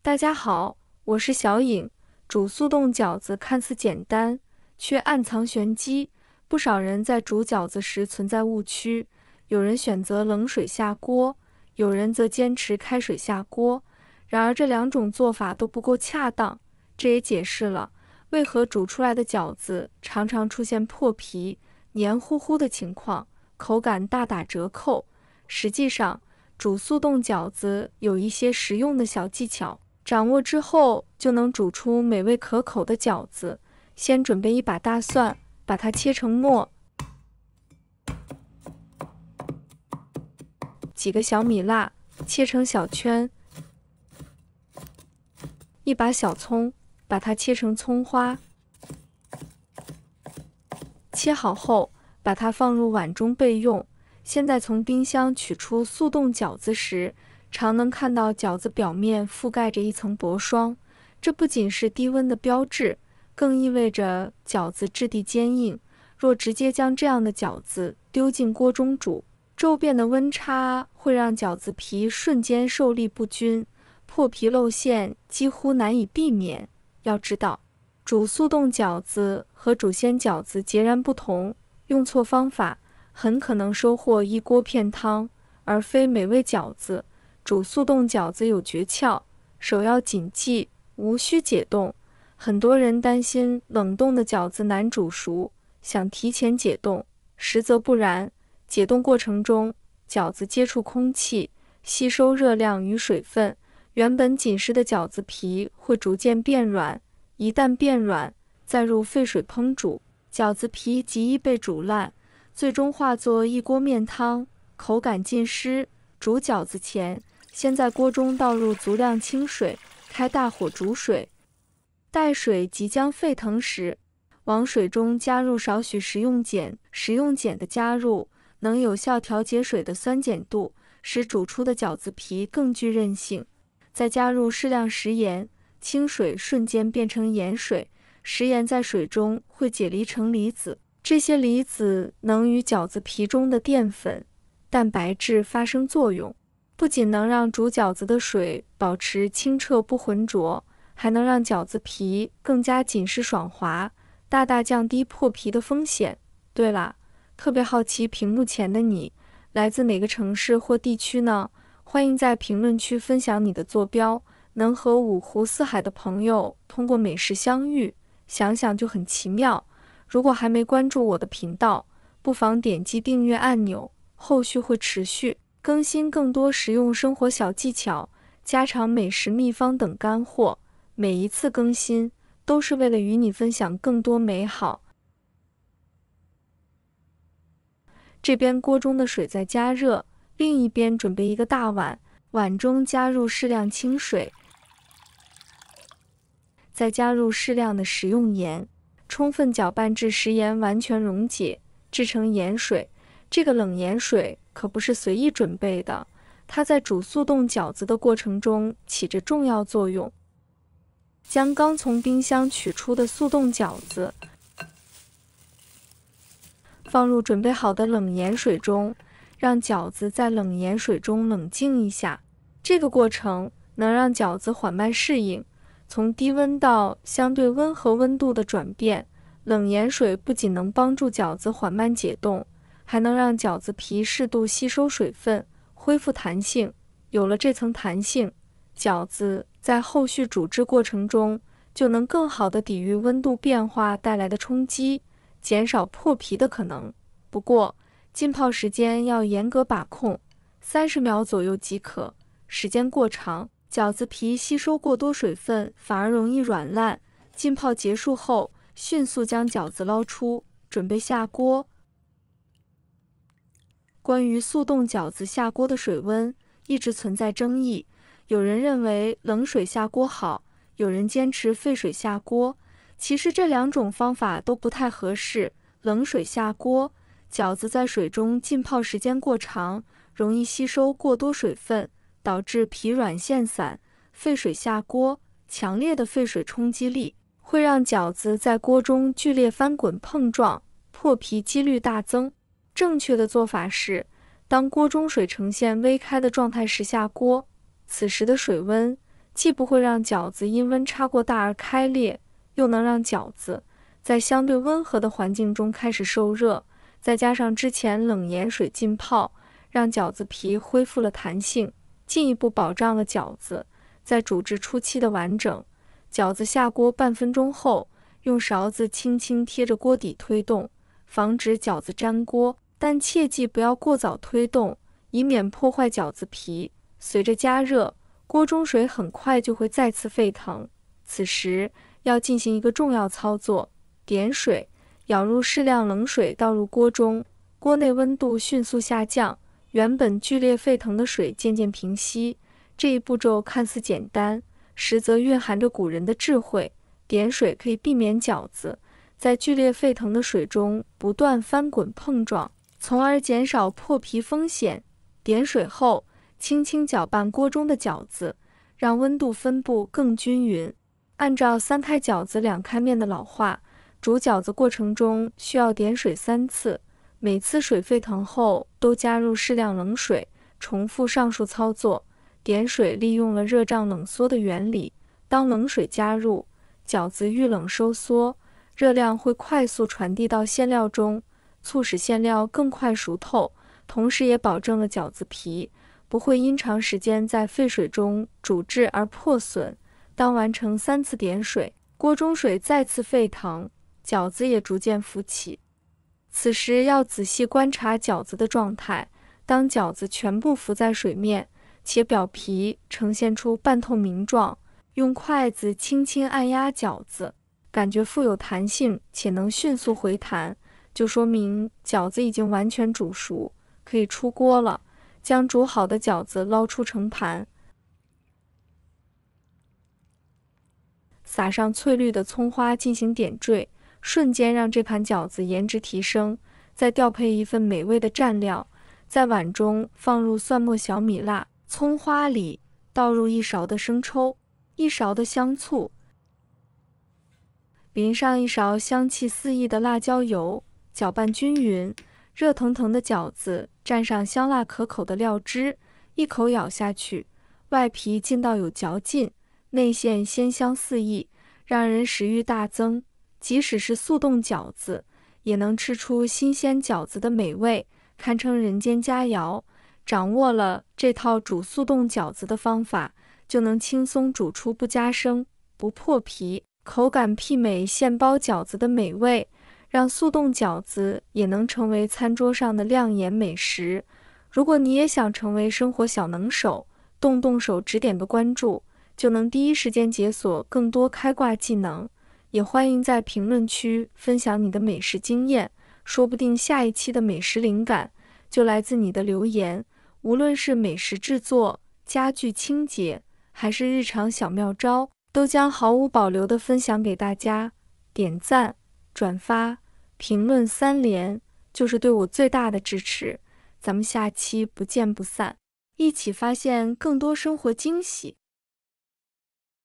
大家好，我是小颖。煮速冻饺子看似简单，却暗藏玄机。不少人在煮饺子时存在误区，有人选择冷水下锅，有人则坚持开水下锅。然而这两种做法都不够恰当，这也解释了为何煮出来的饺子常常出现破皮、黏糊糊的情况，口感大打折扣。实际上，煮速冻饺子有一些实用的小技巧，掌握之后就能煮出美味可口的饺子。先准备一把大蒜，把它切成末；几个小米辣，切成小圈；一把小葱，把它切成葱花。切好后，把它放入碗中备用。现在从冰箱取出速冻饺子时，常能看到饺子表面覆盖着一层薄霜，这不仅是低温的标志，更意味着饺子质地坚硬。若直接将这样的饺子丢进锅中煮，骤变的温差会让饺子皮瞬间受力不均，破皮露馅几乎难以避免。要知道，煮速冻饺子和煮鲜饺子截然不同，用错方法很可能收获一锅片汤，而非美味饺子。煮速冻饺子有诀窍，首要谨记无需解冻。很多人担心冷冻的饺子难煮熟，想提前解冻，实则不然。解冻过程中，饺子接触空气，吸收热量与水分，原本紧实的饺子皮会逐渐变软。一旦变软，再入沸水烹煮，饺子皮极易被煮烂，最终化作一锅面汤，口感尽失。煮饺子前，先在锅中倒入足量清水，开大火煮水。待水即将沸腾时，往水中加入少许食用碱。食用碱的加入能有效调节水的酸碱度，使煮出的饺子皮更具韧性。再加入适量食盐，清水瞬间变成盐水，食盐在水中会解离成离子，这些离子能与饺子皮中的淀粉、蛋白质发生作用，不仅能让煮饺子的水保持清澈不浑浊，还能让饺子皮更加紧实爽滑，大大降低破皮的风险。对了，特别好奇屏幕前的你来自哪个城市或地区呢？欢迎在评论区分享你的坐标，能和五湖四海的朋友通过美食相遇，想想就很奇妙。如果还没关注我的频道，不妨点击订阅按钮，后续会持续更新更多实用生活小技巧、家常美食秘方等干货。每一次更新都是为了与你分享更多美好。这边锅中的水在加热，另一边准备一个大碗，碗中加入适量清水，再加入适量的食用盐，充分搅拌至食盐完全溶解，制成盐水。这个冷盐水可不是随意准备的，它在煮速冻饺子的过程中起着重要作用。将刚从冰箱取出的速冻饺子放入准备好的冷盐水中，让饺子在冷盐水中冷静一下。这个过程能让饺子缓慢适应，从低温到相对温和温度的转变。冷盐水不仅能帮助饺子缓慢解冻，还能让饺子皮适度吸收水分，恢复弹性。有了这层弹性，饺子在后续煮制过程中就能更好地抵御温度变化带来的冲击，减少破皮的可能。不过，浸泡时间要严格把控，30秒左右即可。时间过长，饺子皮吸收过多水分，反而容易软烂。浸泡结束后，迅速将饺子捞出，准备下锅。关于速冻饺子下锅的水温，一直存在争议。有人认为冷水下锅好，有人坚持沸水下锅。其实这两种方法都不太合适。冷水下锅，饺子在水中浸泡时间过长，容易吸收过多水分，导致皮软馅散。沸水下锅，强烈的沸水冲击力会让饺子在锅中剧烈翻滚碰撞，破皮几率大增。正确的做法是，当锅中水呈现微开的状态时下锅，此时的水温既不会让饺子因温差过大而开裂，又能让饺子在相对温和的环境中开始受热，再加上之前冷盐水浸泡，让饺子皮恢复了弹性，进一步保障了饺子在煮制初期的完整。饺子下锅半分钟后，用勺子轻轻贴着锅底推动，防止饺子粘锅，但切记不要过早推动，以免破坏饺子皮。随着加热，锅中水很快就会再次沸腾，此时要进行一个重要操作，点水，舀入适量冷水倒入锅中，锅内温度迅速下降，原本剧烈沸腾的水渐渐平息。这一步骤看似简单，实则蕴含着古人的智慧。点水可以避免饺子在剧烈沸腾的水中不断翻滚碰撞，从而减少破皮风险。点水后，轻轻搅拌锅中的饺子，让温度分布更均匀。按照3开饺子2开面的老话，煮饺子过程中需要点水3次，每次水沸腾后都加入适量冷水，重复上述操作。点水利用了热胀冷缩的原理，当冷水加入，饺子遇冷收缩，热量会快速传递到馅料中，促使馅料更快熟透，同时也保证了饺子皮不会因长时间在沸水中煮制而破损。当完成3次点水，锅中水再次沸腾，饺子也逐渐浮起。此时要仔细观察饺子的状态，当饺子全部浮在水面，且表皮呈现出半透明状，用筷子轻轻按压饺子，感觉富有弹性且能迅速回弹，就说明饺子已经完全煮熟，可以出锅了。将煮好的饺子捞出盛盘，撒上翠绿的葱花进行点缀，瞬间让这盘饺子颜值提升。再调配一份美味的蘸料，在碗中放入蒜末、小米辣，葱花里倒入1勺的生抽，1勺的香醋，淋上1勺香气四溢的辣椒油，搅拌均匀。热腾腾的饺子蘸上香辣可口的料汁，一口咬下去，外皮劲道有嚼劲，内馅鲜香四溢，让人食欲大增。即使是速冻饺子，也能吃出新鲜饺子的美味，堪称人间佳肴。掌握了这套煮速冻饺子的方法，就能轻松煮出不加生、不破皮，口感媲美现包饺子的美味，让速冻饺子也能成为餐桌上的亮眼美食。如果你也想成为生活小能手，动手指点个关注，就能第一时间解锁更多开挂技能。也欢迎在评论区分享你的美食经验，说不定下一期的美食灵感就来自你的留言。无论是美食制作、家具清洁，还是日常小妙招，都将毫无保留地分享给大家。点赞、转发、评论3连，就是对我最大的支持。咱们下期不见不散，一起发现更多生活惊喜。